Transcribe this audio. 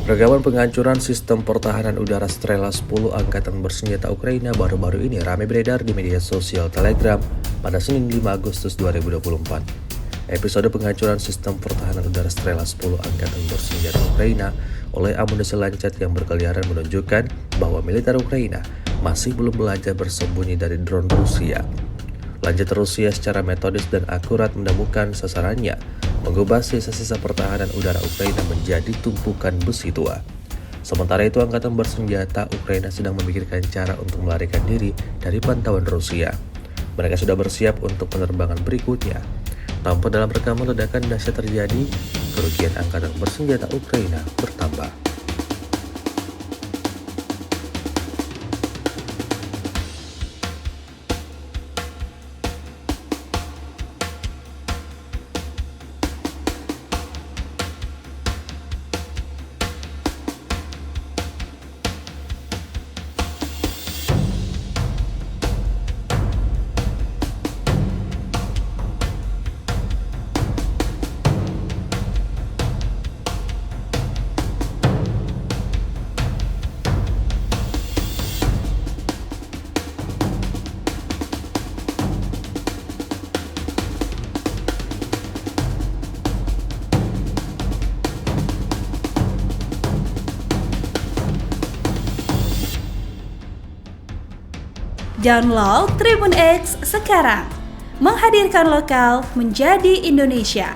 Rekaman penghancuran sistem pertahanan udara Strela 10 Angkatan Bersenjata Ukraina baru-baru ini ramai beredar di media sosial Telegram pada Senin 5 Agustus 2024. Episode penghancuran sistem pertahanan udara Strela 10 Angkatan Bersenjata Ukraina oleh amunisi Lancet yang berkeliaran menunjukkan bahwa militer Ukraina masih belum belajar bersembunyi dari drone Rusia. Lancet Rusia secara metodis dan akurat menemukan sasarannya, mengubah sisa-sisa pertahanan udara Ukraina menjadi tumpukan besi tua. Sementara itu, Angkatan Bersenjata Ukraina sedang memikirkan cara untuk melarikan diri dari pantauan Rusia. Mereka sudah bersiap untuk penerbangan berikutnya. Namun dalam rekaman ledakan dahsyat terjadi, kerugian Angkatan Bersenjata Ukraina bertambah. Download Tribun X sekarang, menghadirkan lokal menjadi Indonesia.